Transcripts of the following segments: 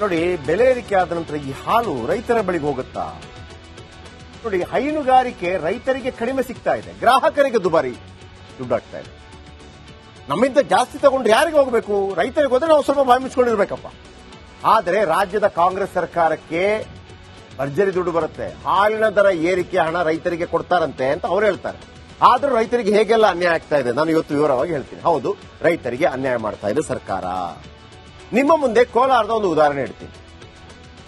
ನೋಡಿ, ಬೆಲೆ ಏರಿಕೆ ಆದ ನಂತರ ಈ ಹಾಲು ರೈತರ ಬಳಿಗೆ ಹೋಗುತ್ತಾ? ನೋಡಿ, ಹೈನುಗಾರಿಕೆ ರೈತರಿಗೆ ಕಡಿಮೆ ಸಿಗ್ತಾ ಇದೆ, ಗ್ರಾಹಕರಿಗೆ ದುಬಾರಿ ದುಡ್ಡಾಗ್ತಾ ಇದೆ. ನಮ್ಮಿಂದ ಜಾಸ್ತಿ ತಗೊಂಡ್ರೆ ಯಾರಿಗೆ ಹೋಗಬೇಕು? ರೈತರಿಗೆ ಹೋದ್ರೆ ನಾವು ಸ್ವಲ್ಪ ಬಾಯಿ ಮುಚ್ಕೊಂಡಿರ್ಬೇಕಪ್ಪ. ಆದರೆ ರಾಜ್ಯದ ಕಾಂಗ್ರೆಸ್ ಸರ್ಕಾರಕ್ಕೆ ಭರ್ಜರಿ ದುಡ್ಡು ಬರುತ್ತೆ. ಹಾಲಿನ ದರ ಏರಿಕೆ ಹಣ ರೈತರಿಗೆ ಕೊಡ್ತಾರಂತೆ ಅಂತ ಅವ್ರು ಹೇಳ್ತಾರೆ. ಆದ್ರೂ ರೈತರಿಗೆ ಹೇಗೆಲ್ಲ ಅನ್ಯಾಯ ಆಗ್ತಾ ಇದೆ ನಾನು ಇವತ್ತು ವಿವರವಾಗಿ ಹೇಳ್ತೀನಿ. ಹೌದು, ರೈತರಿಗೆ ಅನ್ಯಾಯ ಮಾಡ್ತಾ ಇದೆ ಸರ್ಕಾರ. ನಿಮ್ಮ ಮುಂದೆ ಕೋಲಾರದ ಒಂದು ಉದಾಹರಣೆ ಹೇಳ್ತೀನಿ.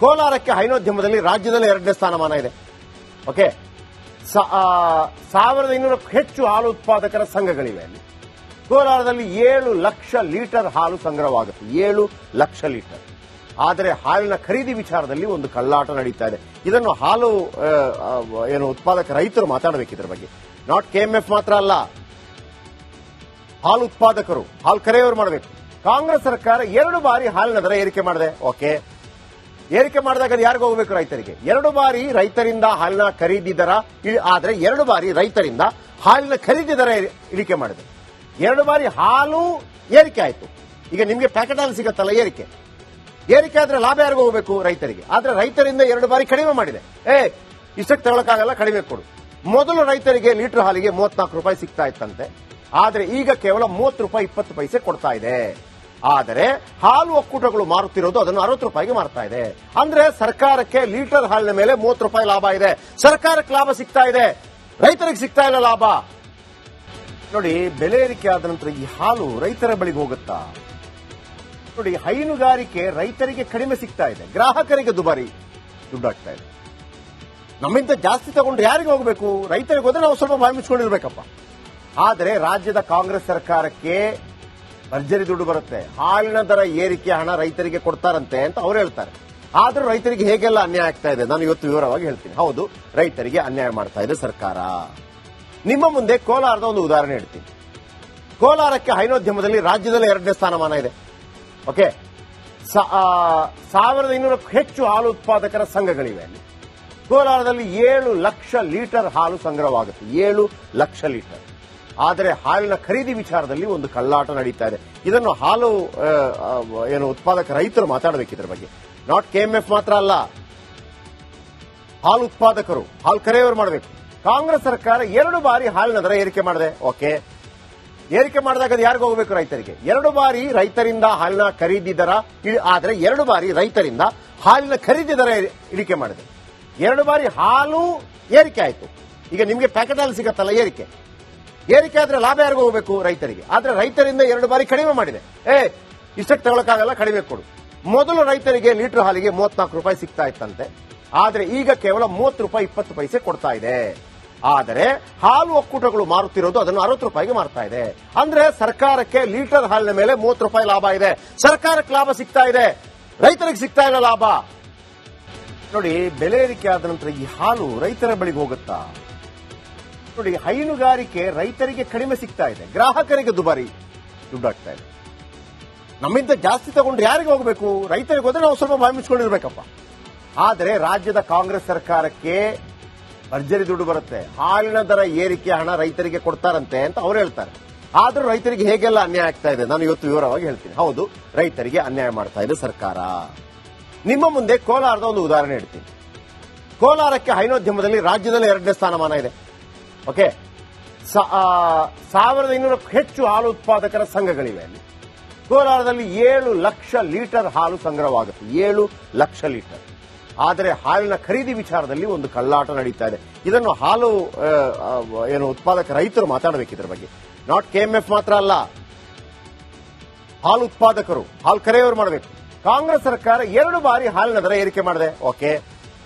ಕೋಲಾರಕ್ಕೆ ಹೈನೋದ್ಯಮದಲ್ಲಿ ರಾಜ್ಯದಲ್ಲಿ 2ನೇ ಸ್ಥಾನಮಾನ ಇದೆ. ಓಕೆ, 1500ಕ್ಕೂ ಹೆಚ್ಚು ಹಾಲು ಉತ್ಪಾದಕರ ಸಂಘಗಳಿವೆ ಅಲ್ಲಿ. ಕೋಲಾರದಲ್ಲಿ 7 ಲಕ್ಷ ಲೀಟರ್ ಹಾಲು ಸಂಗ್ರಹವಾಗುತ್ತೆ, 7 ಲಕ್ಷ ಲೀಟರ್. ಆದರೆ ಹಾಲಿನ ಖರೀದಿ ವಿಚಾರದಲ್ಲಿ ಒಂದು ಕಳ್ಳಾಟ ನಡೀತಾ ಇದೆ. ಇದನ್ನು ಹಾಲು ಉತ್ಪಾದಕ ರೈತರು ಮಾತಾಡಬೇಕು ಇದ್ರ ಬಗ್ಗೆ. ನಾಟ್ ಕೆಎಂಎಫ್ ಮಾತ್ರ ಅಲ್ಲ, ಹಾಲು ಉತ್ಪಾದಕರು, ಹಾಲು ಕರೆಯವರು ಮಾಡಬೇಕು. ಕಾಂಗ್ರೆಸ್ ಸರ್ಕಾರ 2 ಬಾರಿ ಹಾಲಿನ ದರ ಏರಿಕೆ ಮಾಡಿದೆ. ಓಕೆ, ಏರಿಕೆ ಮಾಡಿದಾಗ ಯಾರಿಗೂ ಹೋಗಬೇಕು? ರೈತರಿಗೆ. 2 ಬಾರಿ ರೈತರಿಂದ ಹಾಲಿನ ಖರೀದಿ ದರ, ಆದರೆ 2 ಬಾರಿ ರೈತರಿಂದ ಹಾಲಿನ ಖರೀದಿ ದರ ಇಳಿಕೆ ಮಾಡಿದೆ. 2 ಬಾರಿ ಹಾಲು ಏರಿಕೆ ಆಯ್ತು. ಈಗ ನಿಮಗೆ ಪ್ಯಾಕೆಟ್ ಹಾಲು ಸಿಗತ್ತಲ್ಲ, ಏರಿಕೆ ಆದ್ರೆ ಲಾಭ ಯಾರಿಗೂ ಹೋಗಬೇಕು? ರೈತರಿಗೆ. ಆದ್ರೆ ರೈತರಿಂದ 2 ಬಾರಿ ಕಡಿಮೆ ಮಾಡಿದೆ. ಇಷ್ಟಕ್ಕೆ ತಗೊಳಕ್ಕಾಗಲ್ಲ, ಕಡಿಮೆ ಕೊಡು. ಮೊದಲು ರೈತರಿಗೆ ಲೀಟರ್ ಹಾಲಿಗೆ 34 ರೂಪಾಯಿ ಸಿಗ್ತಾ ಇತ್ತಂತೆ, ಆದ್ರೆ ಈಗ ಕೇವಲ 30 ರೂಪಾಯಿ 20 ಪೈಸೆ ಕೊಡ್ತಾ ಇದೆ. ಆದರೆ ಹಾಲು ಒಕ್ಕೂಟಗಳು ಮಾರುತ್ತಿರೋದು ಅದನ್ನು 60 ರೂಪಾಯಿಗೆ ಮಾರ್ತಾ ಇದೆ. ಅಂದ್ರೆ ಸರ್ಕಾರಕ್ಕೆ ಲೀಟರ್ ಹಾಲಿನ ಮೇಲೆ 30 ರೂಪಾಯಿ ಲಾಭ ಇದೆ. ಸರ್ಕಾರಕ್ಕೆ ಲಾಭ ಸಿಗ್ತಾ ಇದೆ, ರೈತರಿಗೆ ಸಿಗ್ತಾ ಇಲ್ಲ ಲಾಭ. ನೋಡಿ, ಬೆಲೆ ಏರಿಕೆ ಆದ ನಂತರ ಈ ಹಾಲು ರೈತರ ಬಳಿಗೆ ಹೋಗುತ್ತಾ? ನೋಡಿ, ಹೈನುಗಾರಿಕೆ ರೈತರಿಗೆ ಕಡಿಮೆ ಸಿಗ್ತಾ ಇದೆ, ಗ್ರಾಹಕರಿಗೆ ದುಬಾರಿ ದುಡ್ಡಾಗ್ತಾ ಇದೆ. ನಮ್ಮಿಂದ ಜಾಸ್ತಿ ತಗೊಂಡ್ರೆ ಯಾರಿಗೆ ಹೋಗಬೇಕು? ರೈತರಿಗೆ ಹೋದ್ರೆ ನಾವು ಸ್ವಲ್ಪ ಬಾಯಿ ಮುಚ್ಕೊಂಡಿರ್ಬೇಕಪ್ಪ. ಆದರೆ ರಾಜ್ಯದ ಕಾಂಗ್ರೆಸ್ ಸರ್ಕಾರಕ್ಕೆ ಭರ್ಜರಿ ದುಡ್ಡು ಬರುತ್ತೆ. ಹಾಲಿನ ದರ ಏರಿಕೆ ಹಣ ರೈತರಿಗೆ ಕೊಡ್ತಾರಂತೆ ಅಂತ ಅವ್ರು ಹೇಳ್ತಾರೆ. ಆದ್ರೂ ರೈತರಿಗೆ ಹೇಗೆಲ್ಲ ಅನ್ಯಾಯ ಆಗ್ತಾ ಇದೆ ನಾನು ಇವತ್ತು ವಿವರವಾಗಿ ಹೇಳ್ತೀನಿ. ಹೌದು, ರೈತರಿಗೆ ಅನ್ಯಾಯ ಮಾಡ್ತಾ ಇದೆ ಸರ್ಕಾರ. ನಿಮ್ಮ ಮುಂದೆ ಕೋಲಾರದ ಒಂದು ಉದಾಹರಣೆ ಹೇಳ್ತೀನಿ. ಕೋಲಾರಕ್ಕೆ ಹೈನೋದ್ಯಮದಲ್ಲಿ ರಾಜ್ಯದಲ್ಲಿ 2ನೇ ಸ್ಥಾನಮಾನ ಇದೆ. ಓಕೆ, 1500ಕ್ಕೂ ಹೆಚ್ಚು ಹಾಲು ಉತ್ಪಾದಕರ ಸಂಘಗಳಿವೆ ಅಲ್ಲಿ. ಕೋಲಾರದಲ್ಲಿ 7 ಲಕ್ಷ ಲೀಟರ್ ಹಾಲು ಸಂಗ್ರಹವಾಗುತ್ತೆ, 7 ಲಕ್ಷ ಲೀಟರ್. ಆದರೆ ಹಾಲಿನ ಖರೀದಿ ವಿಚಾರದಲ್ಲಿ ಒಂದು ಕಳ್ಳಾಟ ನಡೀತಾ ಇದೆ. ಇದನ್ನು ಹಾಲು ಉತ್ಪಾದಕ ರೈತರು ಮಾತಾಡಬೇಕು ಇದ್ರ ಬಗ್ಗೆ. ನಾಟ್ ಕೆಎಂಎಫ್ ಮಾತ್ರ ಅಲ್ಲ, ಹಾಲು ಉತ್ಪಾದಕರು, ಹಾಲು ಕರೆಯವರು ಮಾಡಬೇಕು. ಕಾಂಗ್ರೆಸ್ ಸರ್ಕಾರ 2 ಬಾರಿ ಹಾಲಿನ ದರ ಏರಿಕೆ ಮಾಡಿದೆ. ಓಕೆ, ಏರಿಕೆ ಮಾಡಿದಾಗ ಯಾರಿಗೂ ಹೋಗಬೇಕು? ರೈತರಿಗೆ. 2 ಬಾರಿ ರೈತರಿಂದ ಹಾಲಿನ ಖರೀದಿ ದರ, ಆದರೆ 2 ಬಾರಿ ರೈತರಿಂದ ಹಾಲಿನ ಖರೀದಿ ದರ ಇಳಿಕೆ ಮಾಡಿದೆ. 2 ಬಾರಿ ಹಾಲು ಏರಿಕೆ ಆಯ್ತು. ಈಗ ನಿಮಗೆ ಪ್ಯಾಕೆಟ್ ಹಾಲು ಸಿಗತ್ತಲ್ಲ, ಏರಿಕೆ ಆದ್ರೆ ಲಾಭ ಯಾರಿಗೂ ಹೋಗಬೇಕು? ರೈತರಿಗೆ. ಆದ್ರೆ ರೈತರಿಂದ 2 ಬಾರಿ ಕಡಿಮೆ ಮಾಡಿದೆ. ಇಷ್ಟಕ್ಕೆ ತಗೊಳಕ್ಕಾಗಲ್ಲ, ಕಡಿಮೆ ಕೊಡು. ಮೊದಲು ರೈತರಿಗೆ ಲೀಟರ್ ಹಾಲಿಗೆ 34 ರೂಪಾಯಿ ಸಿಗ್ತಾ ಇತ್ತಂತೆ, ಆದ್ರೆ ಈಗ ಕೇವಲ 30 ರೂಪಾಯಿ 20 ಪೈಸೆ ಕೊಡ್ತಾ ಇದೆ. ಆದರೆ ಹಾಲು ಒಕ್ಕೂಟಗಳು ಮಾರುತ್ತಿರೋದು ಅದನ್ನು 60 ರೂಪಾಯಿಗೆ ಮಾರ್ತಾ ಇದೆ. ಅಂದ್ರೆ ಸರ್ಕಾರಕ್ಕೆ ಲೀಟರ್ ಹಾಲಿನ ಮೇಲೆ 30 ರೂಪಾಯಿ ಲಾಭ ಇದೆ. ಸರ್ಕಾರಕ್ಕೆ ಲಾಭ ಸಿಗ್ತಾ ಇದೆ, ರೈತರಿಗೆ ಸಿಗ್ತಾ ಇಲ್ಲ ಲಾಭ. ನೋಡಿ, ಬೆಲೆ ಏರಿಕೆ ಆದ ನಂತರ ಈ ಹಾಲು ರೈತರ ಬಳಿಗೆ ಹೋಗುತ್ತಾ? ನೋಡಿ, ಹೈನುಗಾರಿಕೆ ರೈತರಿಗೆ ಕಡಿಮೆ ಸಿಗ್ತಾ ಇದೆ, ಗ್ರಾಹಕರಿಗೆ ದುಬಾರಿ ದುಡ್ಡಾಗ್ತಾ ಇದೆ. ನಮ್ಮಿಂದ ಜಾಸ್ತಿ ತಗೊಂಡ್ರೆ ಯಾರಿಗೆ ಹೋಗಬೇಕು? ರೈತರಿಗೆ ಹೋದ್ರೆ ನಾವು ಸ್ವಲ್ಪ ಬಾಯಿ ಮುಚ್ಕೊಂಡಿರ್ಬೇಕಪ್ಪ. ಆದರೆ ರಾಜ್ಯದ ಕಾಂಗ್ರೆಸ್ ಸರ್ಕಾರಕ್ಕೆ ಭರ್ಜರಿ ದುಡ್ಡು ಬರುತ್ತೆ. ಹಾಲಿನ ದರ ಏರಿಕೆ ಹಣ ರೈತರಿಗೆ ಕೊಡ್ತಾರಂತೆ ಅಂತ ಅವ್ರು ಹೇಳ್ತಾರೆ. ಆದ್ರೂ ರೈತರಿಗೆ ಹೇಗೆಲ್ಲ ಅನ್ಯಾಯ ಆಗ್ತಾ ಇದೆ ನಾನು ಇವತ್ತು ವಿವರವಾಗಿ ಹೇಳ್ತೀನಿ. ಹೌದು, ರೈತರಿಗೆ ಅನ್ಯಾಯ ಮಾಡ್ತಾ ಇದೆ ಸರ್ಕಾರ. ನಿಮ್ಮ ಮುಂದೆ ಕೋಲಾರದ ಒಂದು ಉದಾಹರಣೆ ಹೇಳ್ತೀನಿ. ಕೋಲಾರಕ್ಕೆ ಹೈನೋದ್ಯಮದಲ್ಲಿ ರಾಜ್ಯದಲ್ಲಿ 2ನೇ ಸ್ಥಾನಮಾನ ಇದೆ. ಓಕೆ, 1500ಕ್ಕೂ ಹೆಚ್ಚು ಹಾಲು ಉತ್ಪಾದಕರ ಸಂಘಗಳಿವೆ ಅಲ್ಲಿ. ಕೋಲಾರದಲ್ಲಿ 7 ಲಕ್ಷ ಲೀಟರ್ ಹಾಲು ಸಂಗ್ರಹವಾಗುತ್ತೆ, 7 ಲಕ್ಷ ಲೀಟರ್. ಆದರೆ ಹಾಲಿನ ಖರೀದಿ ವಿಚಾರದಲ್ಲಿ ಒಂದು ಕಳ್ಳಾಟ ನಡೀತಾ ಇದೆ. ಇದನ್ನು ಹಾಲು ಉತ್ಪಾದಕ ರೈತರು ಮಾತಾಡಬೇಕು ಇದ್ರ ಬಗ್ಗೆ. ನಾಟ್ ಕೆಎಂಎಫ್ ಮಾತ್ರ ಅಲ್ಲ, ಹಾಲು ಉತ್ಪಾದಕರು, ಹಾಲು ಕರೆಯವರು ಮಾಡಬೇಕು. ಕಾಂಗ್ರೆಸ್ ಸರ್ಕಾರ 2 ಬಾರಿ ಹಾಲಿನ ದರ ಏರಿಕೆ ಮಾಡಿದೆ. ಓಕೆ,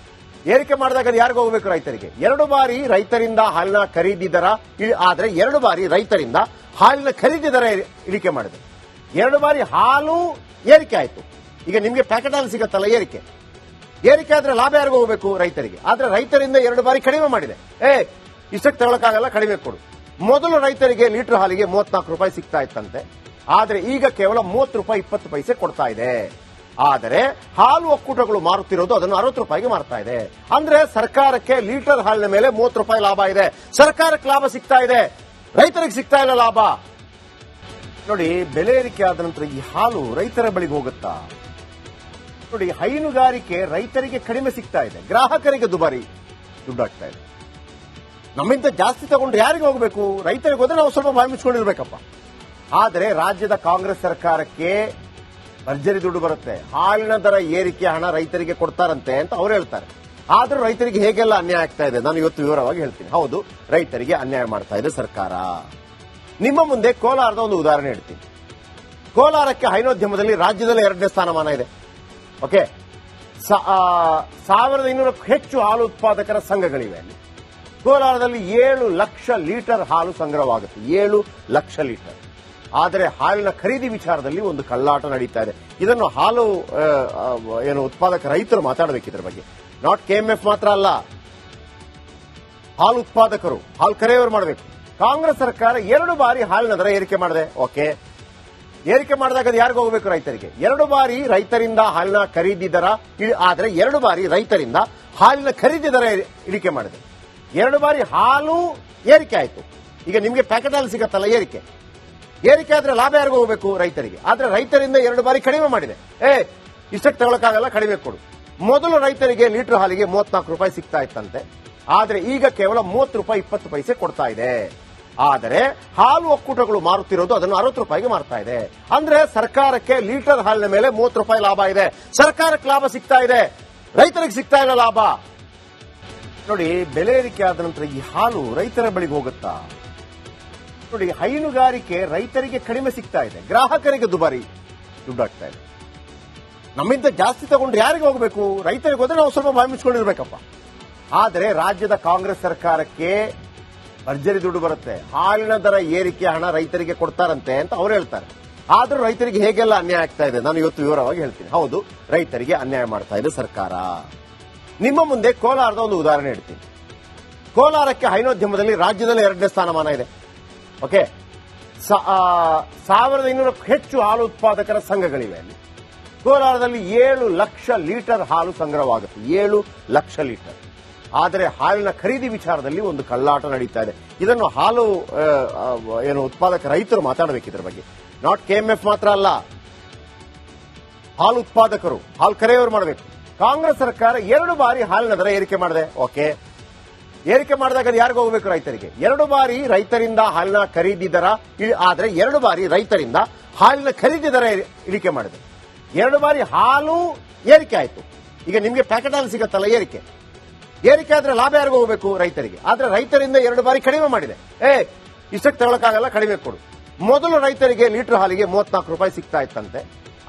ಏರಿಕೆ ಮಾಡಿದಾಗ ಯಾರಿಗೂ ಹೋಗಬೇಕು? ರೈತರಿಗೆ. 2 ಬಾರಿ ರೈತರಿಂದ ಹಾಲಿನ ಖರೀದಿ ದರ, ಆದರೆ 2 ಬಾರಿ ರೈತರಿಂದ ಹಾಲಿನ ಖರೀದಿ ದರ ಇಳಿಕೆ ಮಾಡಿದೆ. 2 ಬಾರಿ ಹಾಲು ಏರಿಕೆ ಆಯ್ತು. ಈಗ ನಿಮಗೆ ಪ್ಯಾಕೆಟ್ ಹಾಲು ಸಿಗತ್ತಲ್ಲ, ಏರಿಕೆ ಆದ್ರೆ ಲಾಭ ಯಾರಿಗೂ ಹೋಗಬೇಕು? ರೈತರಿಗೆ. ಆದ್ರೆ ರೈತರಿಂದ 2 ಬಾರಿ ಕಡಿಮೆ ಮಾಡಿದೆ. ಇಷ್ಟಕ್ಕೆ ತಗೊಳಕ್ಕಾಗಲ್ಲ, ಕಡಿಮೆ ಕೊಡು. ಮೊದಲು ರೈತರಿಗೆ ಲೀಟರ್ ಹಾಲಿಗೆ 34 ರೂಪಾಯಿ ಸಿಗ್ತಾ ಇತ್ತಂತೆ, ಆದ್ರೆ ಈಗ ಕೇವಲ 30 ರೂಪಾಯಿ 20 ಪೈಸೆ ಕೊಡ್ತಾ ಇದೆ. ಆದರೆ ಹಾಲು ಒಕ್ಕೂಟಗಳು ಮಾರುತ್ತಿರೋದು ಅದನ್ನು 60 ರೂಪಾಯಿಗೆ ಮಾರ್ತಾ ಇದೆ. ಅಂದ್ರೆ ಸರ್ಕಾರಕ್ಕೆ ಲೀಟರ್ ಹಾಲಿನ ಮೇಲೆ 30 ರೂಪಾಯಿ ಲಾಭ ಇದೆ. ಸರ್ಕಾರಕ್ಕೆ ಲಾಭ ಸಿಗ್ತಾ ಇದೆ, ರೈತರಿಗೆ ಸಿಗ್ತಾ ಇಲ್ಲ ಲಾಭ. ನೋಡಿ, ಬೆಲೆ ಏರಿಕೆ ಆದ ನಂತರ ಈ ಹಾಲು ರೈತರ ಬಳಿಗೆ ಹೋಗುತ್ತಾ? ನೋಡಿ, ಹೈನುಗಾರಿಕೆ ರೈತರಿಗೆ ಕಡಿಮೆ ಸಿಗ್ತಾ ಇದೆ, ಗ್ರಾಹಕರಿಗೆ ದುಬಾರಿ ದುಡ್ಡಾಗ್ತಾ ಇದೆ. ನಮ್ಮಿಂದ ಜಾಸ್ತಿ ತಗೊಂಡ್ರೆ ಯಾರಿಗೆ ಹೋಗಬೇಕು? ರೈತರಿಗೆ ಹೋದ್ರೆ ನಾವು ಸ್ವಲ್ಪ ಬಾಯಿ ಮುಚ್ಕೊಂಡಿರ್ಬೇಕಪ್ಪ. ಆದರೆ ರಾಜ್ಯದ ಕಾಂಗ್ರೆಸ್ ಸರ್ಕಾರಕ್ಕೆ ಭರ್ಜರಿ ದುಡ್ಡು ಬರುತ್ತೆ. ಹಾಲಿನ ದರ ಏರಿಕೆ ಹಣ ರೈತರಿಗೆ ಕೊಡ್ತಾರಂತೆ ಅಂತ ಅವ್ರು ಹೇಳ್ತಾರೆ. ಆದ್ರೂ ರೈತರಿಗೆ ಹೇಗೆಲ್ಲ ಅನ್ಯಾಯ ಆಗ್ತಾ ಇದೆ ನಾನು ಇವತ್ತು ವಿವರವಾಗಿ ಹೇಳ್ತೀನಿ. ಹೌದು, ರೈತರಿಗೆ ಅನ್ಯಾಯ ಮಾಡ್ತಾ ಇದೆ ಸರ್ಕಾರ. ನಿಮ್ಮ ಮುಂದೆ ಕೋಲಾರದ ಒಂದು ಉದಾಹರಣೆ ಹೇಳ್ತೀನಿ. ಕೋಲಾರಕ್ಕೆ ಹೈನೋದ್ಯಮದಲ್ಲಿ ರಾಜ್ಯದಲ್ಲಿ 2ನೇ ಸ್ಥಾನಮಾನ ಇದೆ. ಓಕೆ, 1500ಕ್ಕೂ ಹೆಚ್ಚು ಹಾಲು ಉತ್ಪಾದಕರ ಸಂಘಗಳಿವೆ ಅಲ್ಲಿ. ಕೋಲಾರದಲ್ಲಿ 7 ಲಕ್ಷ ಲೀಟರ್ ಹಾಲು ಸಂಗ್ರಹವಾಗುತ್ತೆ, 7 ಲಕ್ಷ ಲೀಟರ್. ಆದರೆ ಹಾಲಿನ ಖರೀದಿ ವಿಚಾರದಲ್ಲಿ ಒಂದು ಕಳ್ಳಾಟ ನಡೀತಾ ಇದೆ. ಇದನ್ನು ಹಾಲು ಉತ್ಪಾದಕ ರೈತರು ಮಾತಾಡಬೇಕು ಇದ್ರ ಬಗ್ಗೆ. ನಾಟ್ ಕೆಎಂಎಫ್ ಮಾತ್ರ ಅಲ್ಲ, ಹಾಲು ಉತ್ಪಾದಕರು, ಹಾಲು ಕರೆಯವರು ಮಾಡಬೇಕು. ಕಾಂಗ್ರೆಸ್ ಸರ್ಕಾರ 2 ಬಾರಿ ಹಾಲಿನ ದರ ಏರಿಕೆ ಮಾಡಿದೆ. ಓಕೆ, ಏರಿಕೆ ಮಾಡಿದಾಗ ಅದು ಯಾರಿಗೂ ಹೋಗಬೇಕು? ರೈತರಿಗೆ. 2 ಬಾರಿ ರೈತರಿಂದ ಹಾಲಿನ ಖರೀದಿ ದರ ಆದರೆ 2 ಬಾರಿ ರೈತರಿಂದ ಹಾಲಿನ ಖರೀದಿ ದರ ಇಳಿಕೆ ಮಾಡಿದೆ. 2 ಬಾರಿ ಹಾಲು ಏರಿಕೆ ಆಯಿತು. ಈಗ ನಿಮಗೆ ಪ್ಯಾಕೆಟ್ ಹಾಲು ಸಿಗತ್ತಲ್ಲ, ಏರಿಕೆ ಆದ್ರೆ ಲಾಭ ಯಾರಿಗೂ ಹೋಗಬೇಕು? ರೈತರಿಗೆ. ಆದ್ರೆ ರೈತರಿಂದ 2 ಬಾರಿ ಕಡಿಮೆ ಮಾಡಿದೆ. ಇಷ್ಟಕ್ಕೆ ತಗೊಳಕ್ಕಾಗಲ್ಲ, ಕಡಿಮೆ ಕೊಡು. ಮೊದಲು ರೈತರಿಗೆ ಲೀಟರ್ ಹಾಲಿಗೆ 34 ರೂಪಾಯಿ ಸಿಗ್ತಾ ಇತ್ತಂತೆ, ಆದ್ರೆ ಈಗ ಕೇವಲ 30 ರೂಪಾಯಿ 20 ಪೈಸೆ ಕೊಡ್ತಾ ಇದೆ. ಆದರೆ ಹಾಲು ಒಕ್ಕೂಟಗಳು ಮಾರುತ್ತಿರೋದು ಅದನ್ನು 60 ರೂಪಾಯಿಗೆ ಮಾರ್ತಾ ಇದೆ. ಅಂದ್ರೆ ಸರ್ಕಾರಕ್ಕೆ ಲೀಟರ್ ಹಾಲಿನ ಮೇಲೆ 30 ರೂಪಾಯಿ ಲಾಭ ಇದೆ. ಸರ್ಕಾರಕ್ಕೆ ಲಾಭ ಸಿಗ್ತಾ ಇದೆ, ರೈತರಿಗೆ ಸಿಗ್ತಾ ಇಲ್ಲ ಲಾಭ. ನೋಡಿ, ಬೆಲೆ ಏರಿಕೆ ಆದ ನಂತರ ಈ ಹಾಲು ರೈತರ ಬಳಿಗೆ ಹೋಗುತ್ತಾ? ನೋಡಿ, ಹೈನುಗಾರಿಕೆ ರೈತರಿಗೆ ಕಡಿಮೆ ಸಿಗ್ತಾ ಇದೆ, ಗ್ರಾಹಕರಿಗೆ ದುಬಾರಿ ದುಡ್ಡಾಗ್ತಾ ಇದೆ. ನಮ್ಮಿಂದ ಜಾಸ್ತಿ ತಗೊಂಡ್ರೆ ಯಾರಿಗೆ ಹೋಗಬೇಕು? ರೈತರಿಗೆ ಹೋದ್ರೆ ನಾವು ಸ್ವಲ್ಪ ಬಾಯಿ ಮುಚ್ಕೊಂಡಿರ್ಬೇಕಪ್ಪ. ಆದರೆ ರಾಜ್ಯದ ಕಾಂಗ್ರೆಸ್ ಸರ್ಕಾರಕ್ಕೆ ಭರ್ಜರಿ ದುಡ್ಡು ಬರುತ್ತೆ. ಹಾಲಿನ ದರ ಏರಿಕೆ ಹಣ ರೈತರಿಗೆ ಕೊಡ್ತಾರಂತೆ ಅಂತ ಅವ್ರು ಹೇಳ್ತಾರೆ. ಆದ್ರೂ ರೈತರಿಗೆ ಹೇಗೆಲ್ಲ ಅನ್ಯಾಯ ಆಗ್ತಾ ಇದೆ ನಾನು ಇವತ್ತು ವಿವರವಾಗಿ ಹೇಳ್ತೀನಿ. ಹೌದು, ರೈತರಿಗೆ ಅನ್ಯಾಯ ಮಾಡ್ತಾ ಇದೆ ಸರ್ಕಾರ. ನಿಮ್ಮ ಮುಂದೆ ಕೋಲಾರದ ಒಂದು ಉದಾಹರಣೆ ಹೇಳ್ತೀನಿ. ಕೋಲಾರಕ್ಕೆ ಹೈನೋದ್ಯಮದಲ್ಲಿ ರಾಜ್ಯದಲ್ಲಿ 2ನೇ ಸ್ಥಾನಮಾನ ಇದೆ. ಓಕೆ, 1500ಕ್ಕೂ ಹೆಚ್ಚು ಹಾಲು ಉತ್ಪಾದಕರ ಸಂಘಗಳಿವೆ ಅಲ್ಲಿ. ಕೋಲಾರದಲ್ಲಿ 7 ಲಕ್ಷ ಲೀಟರ್ ಹಾಲು ಸಂಗ್ರಹವಾಗುತ್ತೆ, 7 ಲಕ್ಷ ಲೀಟರ್. ಆದರೆ ಹಾಲಿನ ಖರೀದಿ ವಿಚಾರದಲ್ಲಿ ಒಂದು ಕಳ್ಳಾಟ ನಡೀತಾ ಇದೆ. ಇದನ್ನು ಹಾಲು ಉತ್ಪಾದಕ ರೈತರು ಮಾತಾಡಬೇಕು ಇದ್ರ ಬಗ್ಗೆ. ನಾಟ್ ಕೆಎಂಎಫ್ ಮಾತ್ರ ಅಲ್ಲ, ಹಾಲು ಉತ್ಪಾದಕರು, ಹಾಲು ಕರೆಯವರು ಮಾಡಬೇಕು. ಕಾಂಗ್ರೆಸ್ ಸರ್ಕಾರ 2 ಬಾರಿ ಹಾಲಿನ ದರ ಏರಿಕೆ ಮಾಡಿದೆ. ಓಕೆ, ಏರಿಕೆ ಮಾಡಿದಾಗ ಅದು ಯಾರಿಗೂ ಹೋಗಬೇಕು? ರೈತರಿಗೆ. 2 ಬಾರಿ ರೈತರಿಂದ ಹಾಲಿನ ಖರೀದಿ ದರ ಆದರೆ 2 ಬಾರಿ ರೈತರಿಂದ ಹಾಲಿನ ಖರೀದಿ ದರ ಇಳಿಕೆ ಮಾಡಿದೆ. 2 ಬಾರಿ ಹಾಲು ಏರಿಕೆ ಆಯಿತು. ಈಗ ನಿಮಗೆ ಪ್ಯಾಕೆಟ್ ಹಾಲು ಸಿಗತ್ತಲ್ಲ, ಏರಿಕೆ ಆದ್ರೆ ಲಾಭ ಯಾರಿಗೂ ಹೋಗಬೇಕು? ರೈತರಿಗೆ. ಆದ್ರೆ ರೈತರಿಂದ 2 ಬಾರಿ ಕಡಿಮೆ ಮಾಡಿದೆ. ಇಷ್ಟಕ್ಕೆ ತಗೊಳಕ್ಕಾಗಲ್ಲ, ಕಡಿಮೆ ಕೊಡು. ಮೊದಲು ರೈತರಿಗೆ ಲೀಟರ್ ಹಾಲಿಗೆ 34 ರೂಪಾಯಿ ಸಿಗ್ತಾ ಇತ್ತಂತೆ,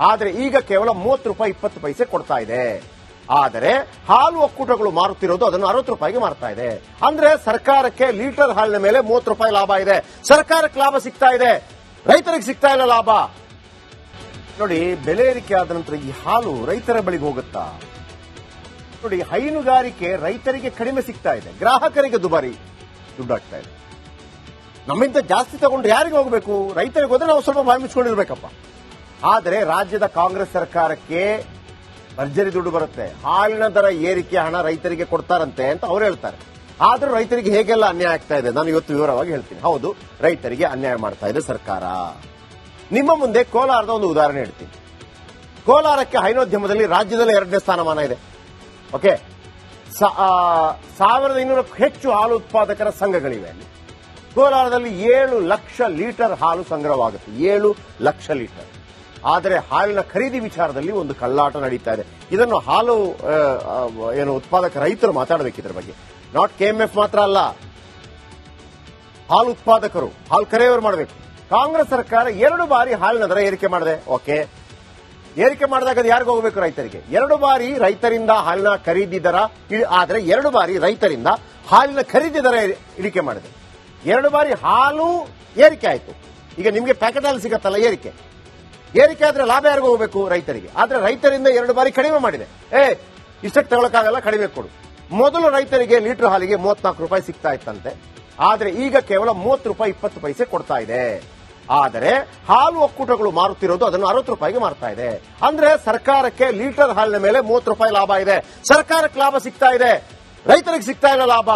ಆದ್ರೆ ಈಗ ಕೇವಲ 30 ರೂಪಾಯಿ 20 ಪೈಸೆ ಕೊಡ್ತಾ ಇದೆ. ಆದರೆ ಹಾಲು ಒಕ್ಕೂಟಗಳು ಮಾರುತ್ತಿರೋದು ಅದನ್ನು 60 ರೂಪಾಯಿಗೆ ಮಾರ್ತಾ ಇದೆ. ಅಂದ್ರೆ ಸರ್ಕಾರಕ್ಕೆ ಲೀಟರ್ ಹಾಲಿನ ಮೇಲೆ 30 ರೂಪಾಯಿ ಲಾಭ ಇದೆ. ಸರ್ಕಾರಕ್ಕೆ ಲಾಭ ಸಿಗ್ತಾ ಇದೆ, ರೈತರಿಗೆ ಸಿಗ್ತಾ ಇಲ್ಲ ಲಾಭ. ನೋಡಿ, ಬೆಲೆ ಏರಿಕೆ ಆದ ನಂತರ ಈ ಹಾಲು ರೈತರ ಬಳಿಗೆ ಹೋಗುತ್ತಾ? ನೋಡಿ, ಹೈನುಗಾರಿಕೆ ರೈತರಿಗೆ ಕಡಿಮೆ ಸಿಗ್ತಾ ಇದೆ, ಗ್ರಾಹಕರಿಗೆ ದುಬಾರಿ ದುಡ್ಡಾಗ್ತಾ ಇದೆ. ನಮ್ಮಿಂದ ಜಾಸ್ತಿ ತಗೊಂಡ್ರೆ ಯಾರಿಗೆ ಹೋಗಬೇಕು? ರೈತರಿಗೆ ಹೋದ್ರೆ ನಾವು ಸ್ವಲ್ಪ ಬಾಯಿ ಮುಚ್ಕೊಂಡಿರ್ಬೇಕಪ್ಪ. ಆದರೆ ರಾಜ್ಯದ ಕಾಂಗ್ರೆಸ್ ಸರ್ಕಾರಕ್ಕೆ ಭರ್ಜರಿ ದುಡ್ಡು ಬರುತ್ತೆ. ಹಾಲಿನ ದರ ಏರಿಕೆ ಹಣ ರೈತರಿಗೆ ಕೊಡ್ತಾರಂತೆ ಅಂತ ಅವ್ರು ಹೇಳ್ತಾರೆ. ಆದ್ರೂ ರೈತರಿಗೆ ಹೇಗೆಲ್ಲ ಅನ್ಯಾಯ ಆಗ್ತಾ ಇದೆ ನಾನು ಇವತ್ತು ವಿವರವಾಗಿ ಹೇಳ್ತೀನಿ. ಹೌದು, ರೈತರಿಗೆ ಅನ್ಯಾಯ ಮಾಡ್ತಾ ಇದೆ ಸರ್ಕಾರ. ನಿಮ್ಮ ಮುಂದೆ ಕೋಲಾರದ ಒಂದು ಉದಾಹರಣೆ ಹೇಳ್ತೀನಿ. ಕೋಲಾರಕ್ಕೆ ಹೈನೋದ್ಯಮದಲ್ಲಿ ರಾಜ್ಯದಲ್ಲಿ 2ನೇ ಸ್ಥಾನಮಾನ ಇದೆ. ಓಕೆ, 1500ಕ್ಕೂ ಹೆಚ್ಚು ಹಾಲು ಉತ್ಪಾದಕರ ಸಂಘಗಳಿವೆ ಅಲ್ಲಿ. ಕೋಲಾರದಲ್ಲಿ 7 ಲಕ್ಷ ಲೀಟರ್ ಹಾಲು ಸಂಗ್ರಹವಾಗುತ್ತೆ, 7 ಲಕ್ಷ ಲೀಟರ್. ಆದರೆ ಹಾಲಿನ ಖರೀದಿ ವಿಚಾರದಲ್ಲಿ ಒಂದು ಕಳ್ಳಾಟ ನಡೀತಾ ಇದೆ. ಇದನ್ನು ಹಾಲು ಉತ್ಪಾದಕ ರೈತರು ಮಾತಾಡಬೇಕು ಇದ್ರ ಬಗ್ಗೆ. ನಾಟ್ ಕೆಎಂಎಫ್ ಮಾತ್ರ ಅಲ್ಲ, ಹಾಲು ಉತ್ಪಾದಕರು, ಹಾಲು ಕರೆಯವರು ಮಾಡಬೇಕು. ಕಾಂಗ್ರೆಸ್ ಸರ್ಕಾರ 2 ಬಾರಿ ಹಾಲಿನ ದರ ಏರಿಕೆ ಮಾಡಿದೆ. ಓಕೆ, ಏರಿಕೆ ಮಾಡಿದಾಗ ಅದು ಯಾರಿಗೂ ಹೋಗಬೇಕು? ರೈತರಿಗೆ. 2 ಬಾರಿ ರೈತರಿಂದ ಹಾಲಿನ ಖರೀದಿ ದರ ಆದರೆ 2 ಬಾರಿ ರೈತರಿಂದ ಹಾಲಿನ ಖರೀದಿ ದರ ಇಳಿಕೆ ಮಾಡಿದೆ. 2 ಬಾರಿ ಹಾಲು ಏರಿಕೆ ಆಯಿತು. ಈಗ ನಿಮಗೆ ಪ್ಯಾಕೆಟ್ ಹಾಲು ಸಿಗತ್ತಲ್ಲ, ಏರಿಕೆ ಆದ್ರೆ ಲಾಭ ಯಾರಿಗೂ ಹೋಗಬೇಕು? ರೈತರಿಗೆ. ಆದ್ರೆ ರೈತರಿಂದ 2 ಬಾರಿ ಕಡಿಮೆ ಮಾಡಿದೆ. ಇಷ್ಟಕ್ಕೆ ತಗೊಳಕ್ಕಾಗಲ್ಲ, ಕಡಿಮೆ ಕೊಡು. ಮೊದಲು ರೈತರಿಗೆ ಲೀಟರ್ ಹಾಲಿಗೆ 34 ರೂಪಾಯಿ ಸಿಗ್ತಾ ಇತ್ತಂತೆ, ಆದ್ರೆ ಈಗ ಕೇವಲ 30 ರೂಪಾಯಿ 20 ಪೈಸೆ ಕೊಡ್ತಾ ಇದೆ. ಆದರೆ ಹಾಲು ಒಕ್ಕೂಟಗಳು ಮಾರುತ್ತಿರೋದು ಅದನ್ನು 60 ರೂಪಾಯಿಗೆ ಮಾರ್ತಾ ಇದೆ. ಅಂದ್ರೆ ಸರ್ಕಾರಕ್ಕೆ ಲೀಟರ್ ಹಾಲಿನ ಮೇಲೆ 30 ರೂಪಾಯಿ ಲಾಭ ಇದೆ. ಸರ್ಕಾರಕ್ಕೆ ಲಾಭ ಸಿಗ್ತಾ ಇದೆ, ರೈತರಿಗೆ ಸಿಗ್ತಾ ಇಲ್ಲ ಲಾಭ.